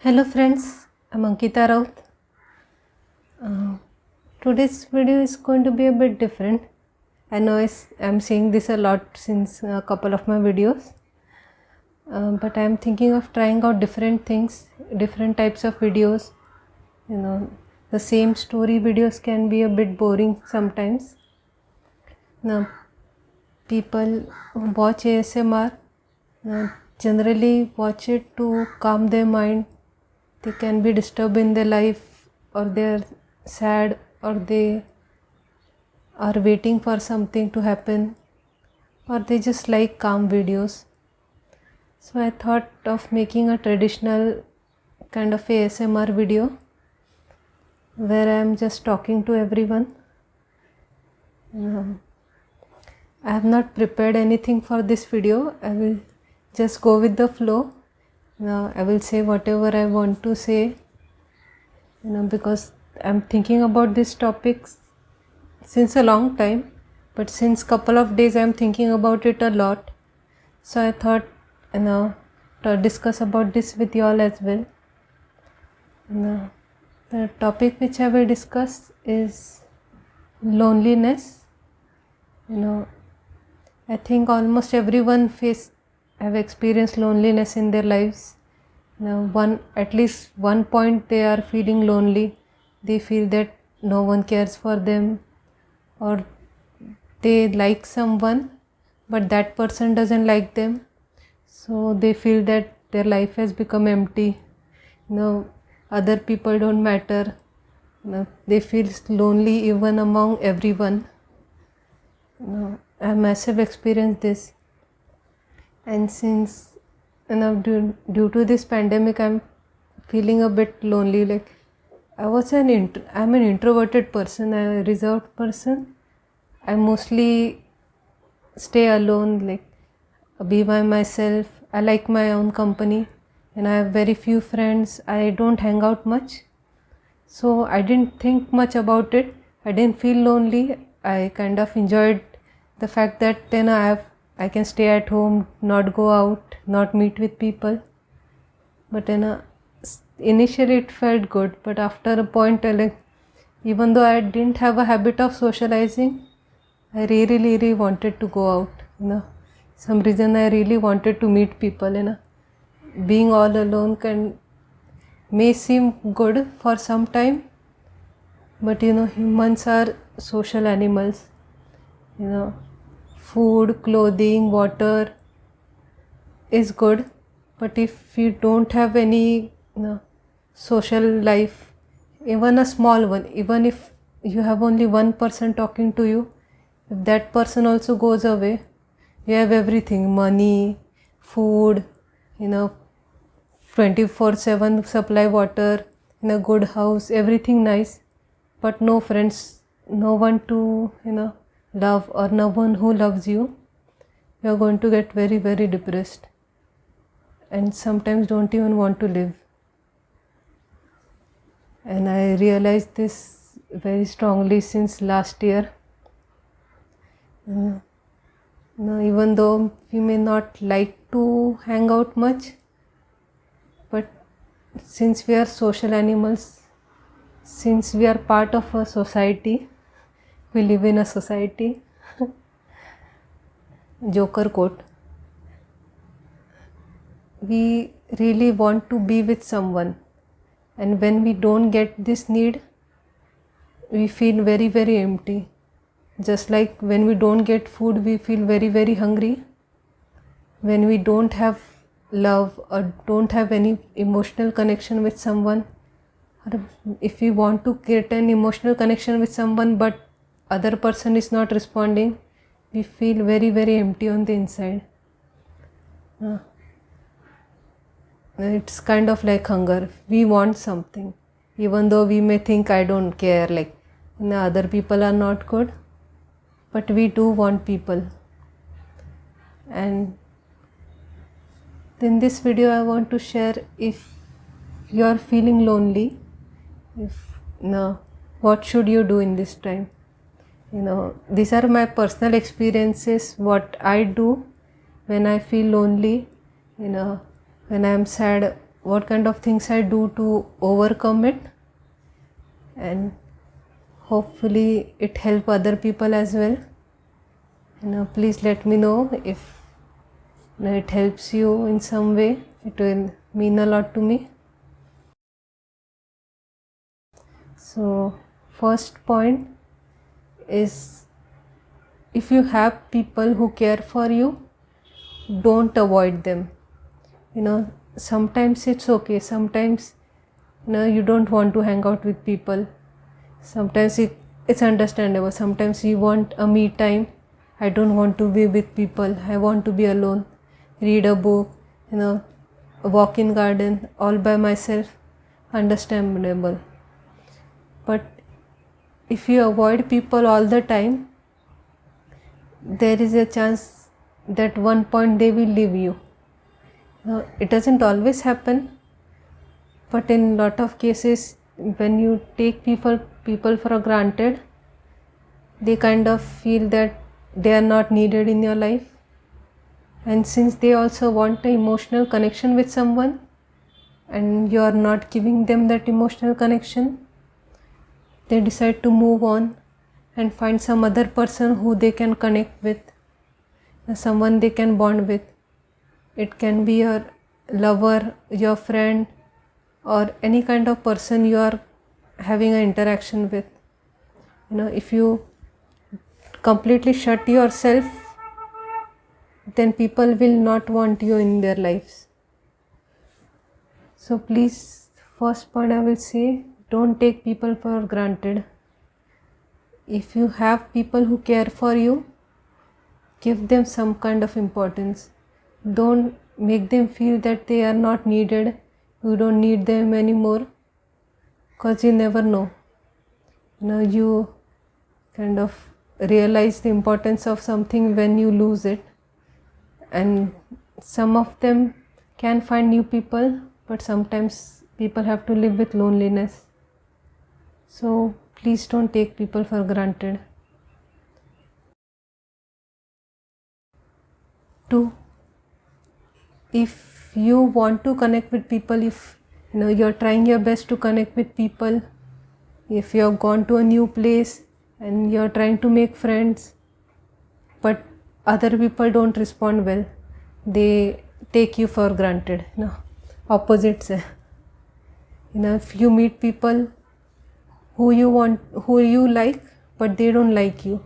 Hello friends, I'm Ankita Raut. Today's video is going to be a bit different. I know I'm saying this a lot since a couple of my videos, but I'm thinking of trying out different things, different types of videos. The same story videos can be a bit boring sometimes. Now, people who watch ASMR generally watch it to calm their mind. They can be disturbed in their life, or they're sad, or they are waiting for something to happen, or they just like calm videos. So I thought of making a traditional kind of ASMR video where I'm just talking to everyone. I have not prepared anything for this video. I will just go with the flow. I will say whatever I want to say, because I'm thinking about this topic since a long time, but since couple of days I'm thinking about it a lot. So I thought, to discuss about this with you all as well. The topic which I will discuss is loneliness. I think almost everyone have experienced loneliness in their lives. At least one point they are feeling lonely. They feel that no one cares for them, or they like someone but that person doesn't like them, so they feel that their life has become empty. Other people don't matter. They feel lonely even among everyone. I have massive experienced this, and since due to this pandemic I'm feeling a bit lonely. Like I'm an introverted person, I'm a reserved person. I mostly stay alone, like be by myself. I like my own company, and I have very few friends. I don't hang out much, so I didn't think much about it. I didn't feel lonely. I kind of enjoyed the fact that I can stay at home, not go out, not meet with people. But initially it felt good, but after a point, even though I didn't have a habit of socializing, I really wanted to go out. Some reason I really wanted to meet people. Being all alone may seem good for some time, but humans are social animals. Food, clothing, water is good, but if you don't have any social life, even a small one, even if you have only one person talking to you, if that person also goes away, you have everything: money, food, 24/7 supply, water, in a good house, everything nice, but no friends, no one to love, or no one who loves you. You are going to get very depressed, and sometimes don't even want to live. And I realized this very strongly since last year. Even though we may not like to hang out much, but since we are social animals, since we are part of a society, we live in a society. Joker quote. We really want to be with someone, and when we don't get this need, we feel very empty. Just like when we don't get food, we feel very hungry. When we don't have love or don't have any emotional connection with someone, or if we want to get an emotional connection with someone but other person is not responding, we feel very empty on the inside. It's kind of like hunger. We want something, even though we may think I don't care, like other people are not good, but we do want people. And in this video I want to share, if you are feeling lonely, what should you do in this time. These are my personal experiences, what I do when I feel lonely, when I am sad, what kind of things I do to overcome it, and hopefully it help other people as well. Please let me know if it helps you in some way. It will mean a lot to me. So first point is, if you have people who care for you, don't avoid them. Sometimes it's okay, sometimes you don't want to hang out with people, sometimes it's understandable, sometimes you want a me time. I don't want to be with people, I want to be alone, read a book, walk in garden all by myself, understandable. But if you avoid people all the time, there is a chance that one point they will leave you. It doesn't always happen, but in lot of cases, when you take people for granted, they kind of feel that they are not needed in your life. And since they also want an emotional connection with someone, and you are not giving them that emotional connection, they decide to move on and find some other person who they can connect with, someone they can bond with. It can be your lover, your friend, or any kind of person you are having an interaction with. If you completely shut yourself, then people will not want you in their lives. So please, first point I will say, don't take people for granted. If you have people who care for you, give them some kind of importance. Don't make them feel that they are not needed, you don't need them anymore, because you never know. You kind of realize the importance of something when you lose it. And some of them can find new people, but sometimes people have to live with loneliness. So please don't take people for granted. 2, if you want to connect with people, if you're trying your best to connect with people, if you have gone to a new place and you're trying to make friends, but other people don't respond well, they take you for granted. Opposites. If you meet people who you like, but they don't like you,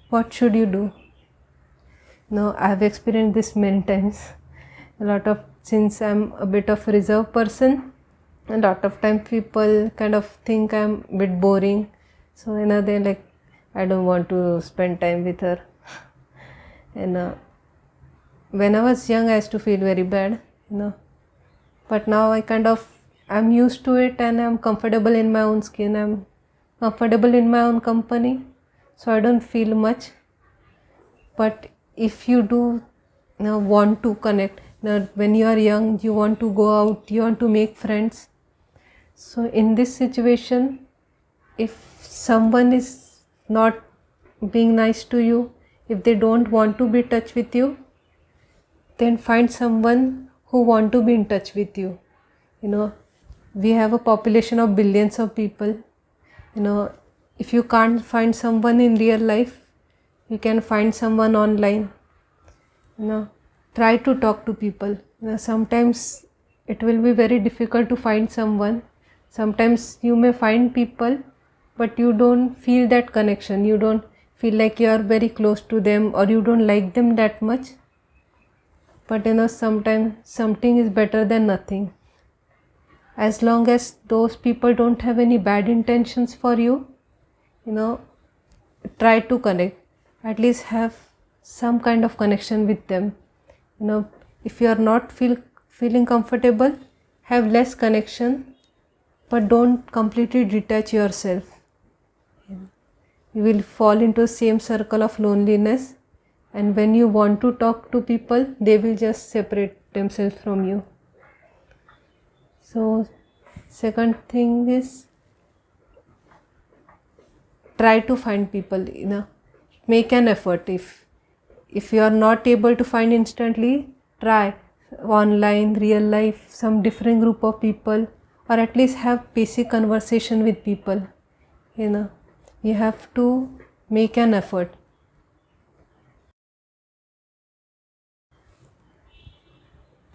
what should you do? I've experienced this many times. Since I'm a bit of a reserved person, a lot of time people kind of think I'm a bit boring. So they're like, I don't want to spend time with her. And when I was young, I used to feel very bad, but now I'm used to it, and I'm comfortable in my own skin, I'm comfortable in my own company, so I don't feel much. But if you do want to connect, when you are young, you want to go out, you want to make friends. So in this situation, if someone is not being nice to you, if they don't want to be in touch with you, then find someone who want to be in touch with you. We have a population of billions of people. If you can't find someone in real life, you can find someone online. Try to talk to people. Sometimes it will be very difficult to find someone. Sometimes you may find people, but you don't feel that connection, you don't feel like you are very close to them, or you don't like them that much. But sometimes something is better than nothing. As long as those people don't have any bad intentions for you, try to connect, at least have some kind of connection with them. If you are not feeling comfortable, have less connection, but don't completely detach yourself. You will fall into the same circle of loneliness, and when you want to talk to people, they will just separate themselves from you. So second thing is, try to find people. Make an effort. If you are not able to find instantly, try online, real life, some different group of people, or at least have basic conversation with people. You have to make an effort.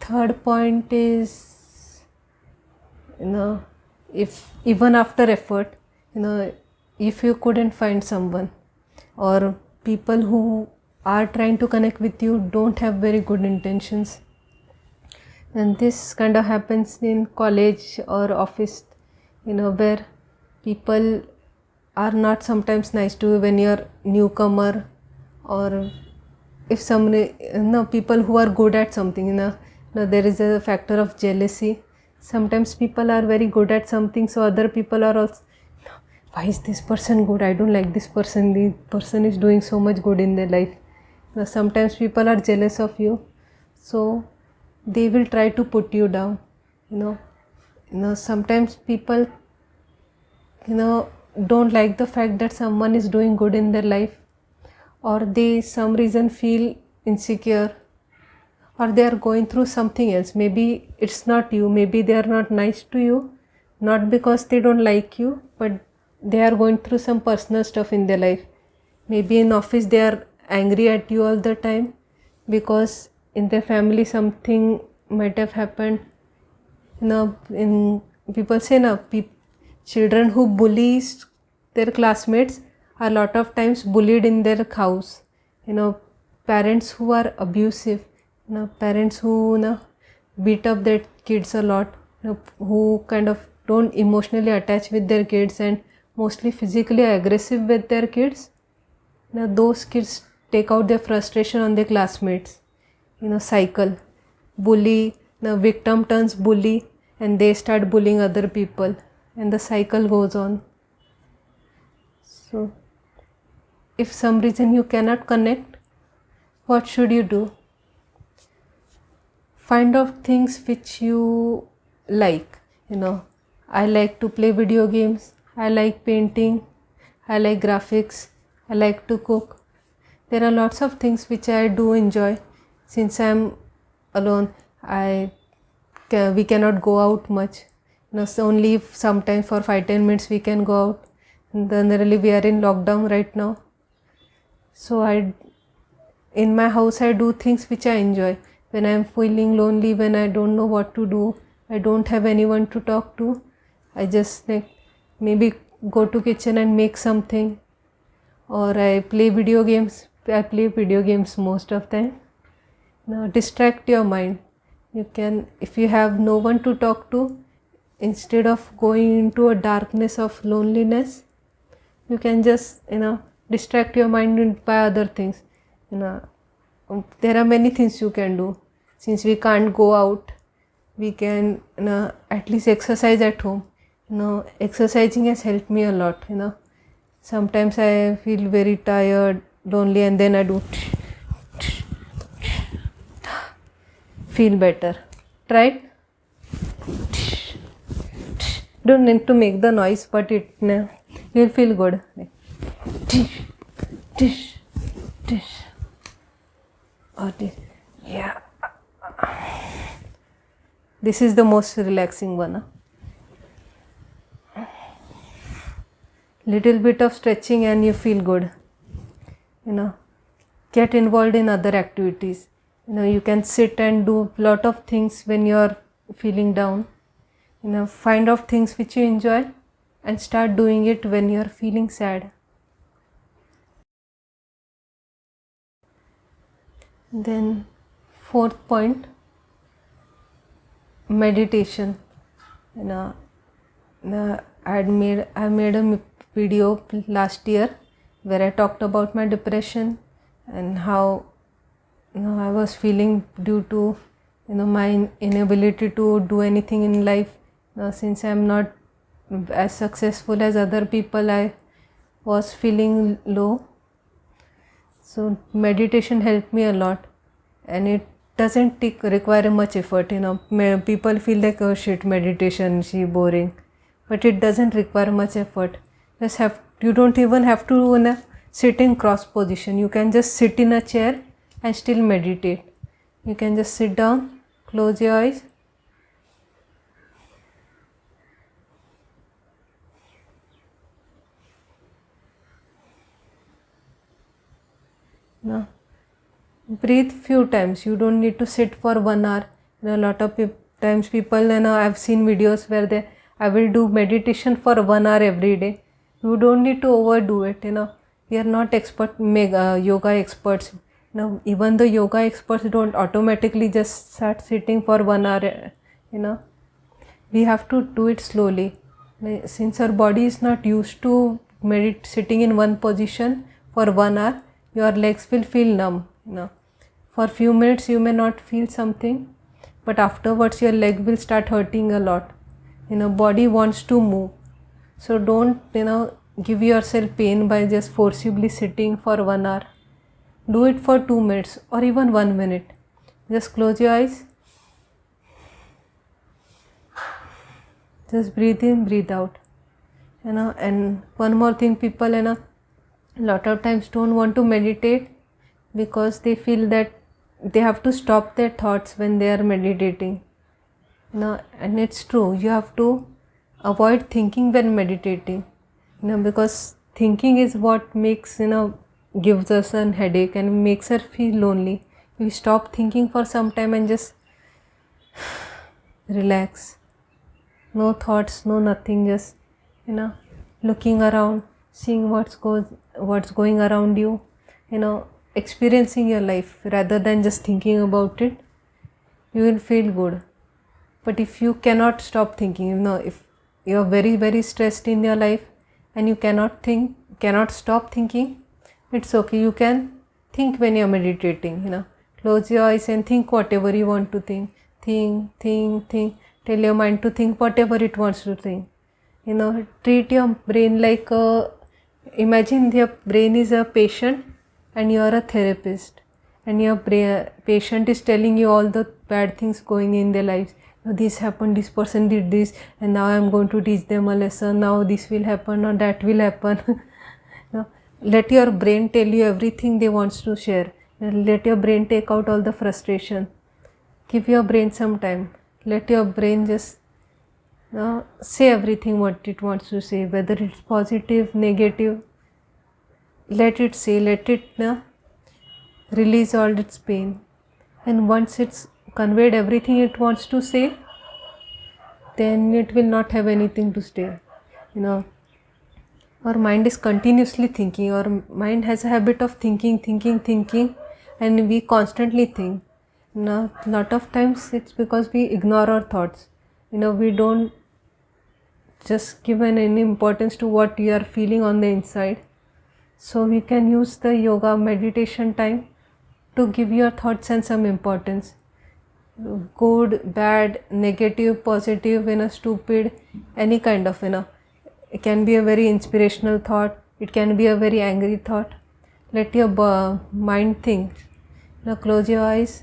Third point is, if even after effort, if you couldn't find someone, or people who are trying to connect with you don't have very good intentions, and this kind of happens in college or office, where people are not sometimes nice to you when you're newcomer, or if somebody, people who are good at something, there is a factor of jealousy. Sometimes people are very good at something, so other people are also, why is this person good? I don't like this person. The person is doing so much good in their life. Sometimes people are jealous of you, so they will try to put you down. Sometimes people, don't like the fact that someone is doing good in their life, or they some reason feel insecure, or they are going through something else. Maybe it's not you, maybe they are not nice to you, not because they don't like you, but they are going through some personal stuff in their life. Maybe in office they are angry at you all the time because in their family something might have happened. In people say children who bully their classmates are a lot of times bullied in their house. Parents who are abusive, parents who beat up their kids a lot, who kind of don't emotionally attach with their kids and mostly physically aggressive with their kids. Those kids take out their frustration on their classmates. Cycle, bully, the victim turns bully, and they start bullying other people, and the cycle goes on. So if some reason you cannot connect, what should you do? Find out things which you like. I like to play video games, I like painting, I like graphics, I like to cook. There are lots of things which I do enjoy. Since I'm alone, we cannot go out much. So only sometimes for 5-10 minutes we can go out. And generally we are in lockdown right now. So in my house I do things which I enjoy. When I am feeling lonely, when I don't know what to do, I don't have anyone to talk to, I just maybe go to kitchen and make something, or I play video games. I play video games most of the time. Now distract your mind. You can, if you have no one to talk to, instead of going into a darkness of loneliness, you can just distract your mind by other things. There are many things you can do. Since we can't go out, we can at least exercise at home. Exercising has helped me a lot. Sometimes I feel very tired, lonely, and then I do feel better. Try it. Don't need to make the noise, but you'll feel good. Yeah. This is the most relaxing one. Little bit of stretching and you feel good. Get involved in other activities. You can sit and do a lot of things when you are feeling down. Find out things which you enjoy and start doing it when you are feeling sad. Then fourth point, meditation. I made a video last year where I talked about my depression and how I was feeling due to my inability to do anything in life. Since I am not as successful as other people, I was feeling low. So meditation helped me a lot, and it doesn't require much effort. People feel like, oh shit, meditation, she boring, but it doesn't require much effort. You don't even have to sit in cross position. You can just sit in a chair and still meditate. You can just sit down, close your eyes. Now breathe few times. You don't need to sit for 1 hour. A lot of times people, I've seen videos where I will do meditation for 1 hour every day. You don't need to overdo it. We are not yoga experts. Even the yoga experts don't automatically just start sitting for 1 hour. We have to do it slowly. Since our body is not used to sitting in one position for 1 hour, your legs will feel numb. For few minutes you may not feel something, but afterwards your leg will start hurting a lot. Body wants to move, so don't give yourself pain by just forcibly sitting for 1 hour. Do it for 2 minutes or even 1 minute. Just close your eyes. Just breathe in, breathe out. And one more thing, people a lot of times don't want to meditate because they feel that they have to stop their thoughts when they are meditating. And it's true, you have to avoid thinking when meditating. Because thinking is what makes gives us a headache and makes us feel lonely. You stop thinking for some time and just relax. No thoughts, no nothing, just looking around, seeing what's going around you, experiencing your life rather than just thinking about it. You will feel good. But if you cannot stop thinking, if you are very, very stressed in your life and you cannot stop thinking, it's okay. You can think when you're meditating. Close your eyes and think whatever you want to think. Think. Tell your mind to think whatever it wants to think. Treat your brain like imagine your brain is a patient and you are a therapist, and your patient is telling you all the bad things going in their lives. This happened, this person did this, and now I am going to teach them a lesson. Now this will happen or that will happen. Let your brain tell you everything they want to share. Let your brain take out all the frustration. Give your brain some time. Let your brain just say everything what it wants to say, whether it's positive, negative. Let it say, let it release all its pain. And once it's conveyed everything it wants to say, then it will not have anything to say. Our mind is continuously thinking. Our mind has a habit of thinking, and we constantly think. Lot of times it's because we ignore our thoughts. We don't just give any importance to what you are feeling on the inside. So we can use the yoga meditation time to give your thoughts and some importance. Good, bad, negative, positive, stupid, any kind of, it can be a very inspirational thought, it can be a very angry thought. Let your mind think. Now close your eyes.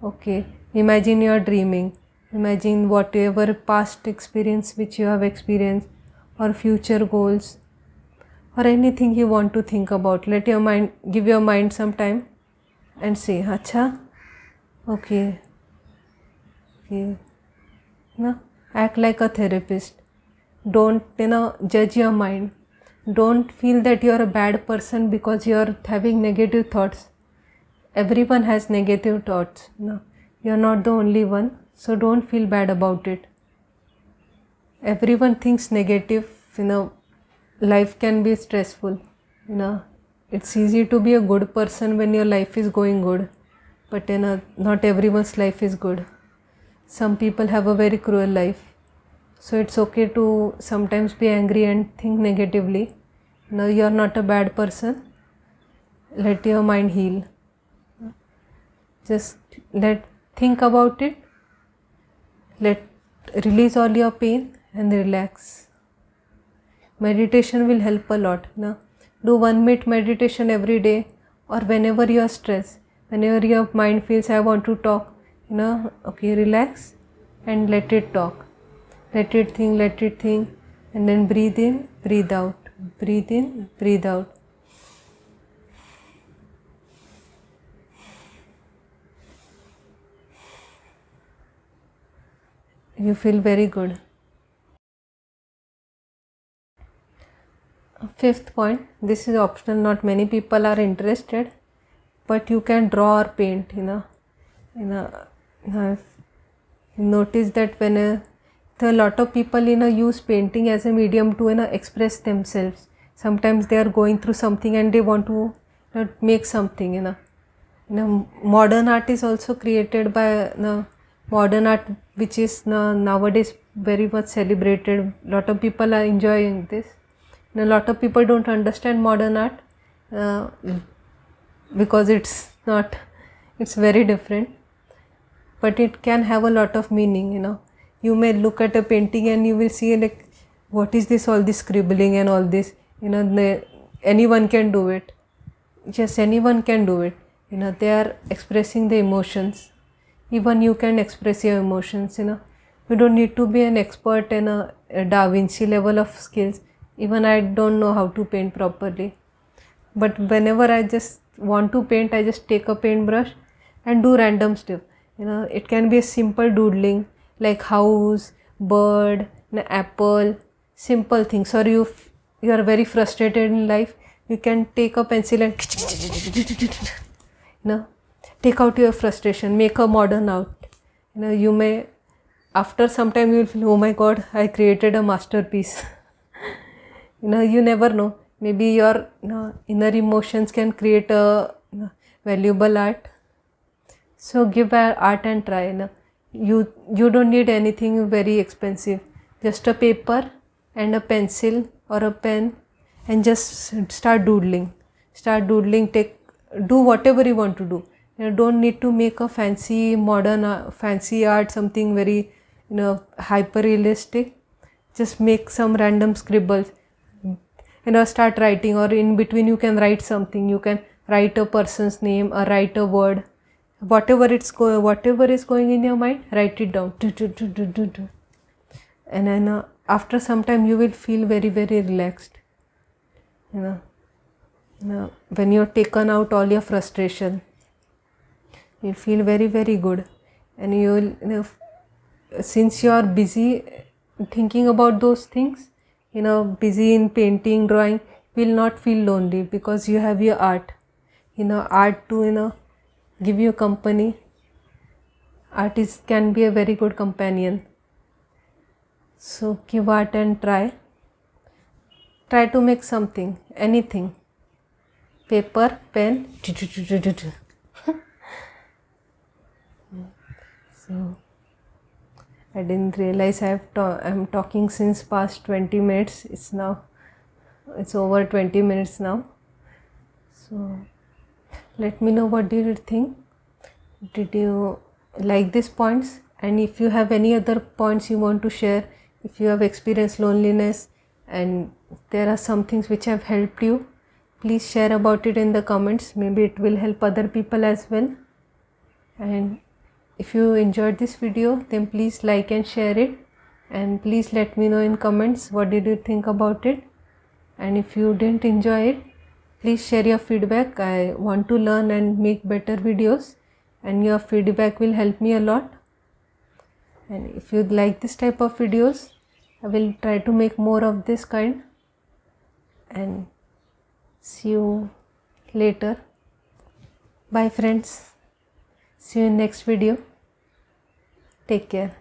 Okay, imagine you are dreaming. Imagine whatever past experience which you have experienced, or future goals, or anything you want to think about. Give your mind some time and say, Acha, okay. Act like a therapist. Don't judge your mind. Don't feel that you are a bad person because you are having negative thoughts. Everyone has negative thoughts. You are not the only one, so don't feel bad about it. Everyone thinks negative. Life can be stressful. It's easy to be a good person when your life is going good, but not everyone's life is good. Some people have a very cruel life, so it's okay to sometimes be angry and think negatively. You are not a bad person. Let your mind heal. Just think about it. Release all your pain and relax. Meditation will help a lot. Do 1 minute meditation every day, or whenever you are stressed, whenever your mind feels I want to talk, okay, relax and let it talk. Let it think, and then breathe in, breathe out. Breathe in, breathe out. you feel very good. Fifth point, this is optional, not many people are interested, but you can draw or paint, notice that when a lot of people use painting as a medium to express themselves. Sometimes they are going through something and they want to make something. Modern art is also created by modern art, which is nowadays very much celebrated. Lot of people are enjoying this. A lot of people don't understand modern art because it's very different, but it can have a lot of meaning. You may look at a painting and you will see like, what is this, all this scribbling and all this, anyone can do it. Yes, anyone can do it. They are expressing the emotions. Even you can express your emotions. You don't need to be an expert in a Da Vinci level of skills. Even I don't know how to paint properly, but whenever I just want to paint, I just take a paintbrush and do random stuff. It can be a simple doodling like house, bird, an apple, simple things. Or you are very frustrated in life, you can take a pencil and take out your frustration, make a modern art. You may, after some time, you will feel, oh my god, I created a masterpiece. You never know, maybe your inner emotions can create a valuable art. So give art and try. You don't need anything very expensive, just a paper and a pencil or a pen, and just start doodling. Do whatever you want to do. You don't need to make a fancy modern fancy art, something very hyper realistic. Just make some random scribbles, start writing, or in between you can write something. You can write a person's name or write a word, whatever is going in your mind, write it down. And then after some time you will feel very, very relaxed. When you're taken out all your frustration, you feel very, very good. And you will, since you are busy thinking about those things, busy in painting, drawing, will not feel lonely because you have your art. Art to give you company. Artist can be a very good companion. So give art and try to make something, anything, paper, pen. So I didn't realize I'm talking since past 20 minutes. It's over 20 minutes now. So let me know, what did you think? Did you like these points? And if you have any other points you want to share, if you have experienced loneliness and there are some things which have helped you, please share about it in the comments. Maybe it will help other people as well. And if you enjoyed this video, then please like and share it, and please let me know in comments what did you think about it. And if you didn't enjoy it, please share your feedback. I want to learn and make better videos, and your feedback will help me a lot. And if you like this type of videos, I will try to make more of this kind. And see you later. Bye friends. See you in next video. Take care.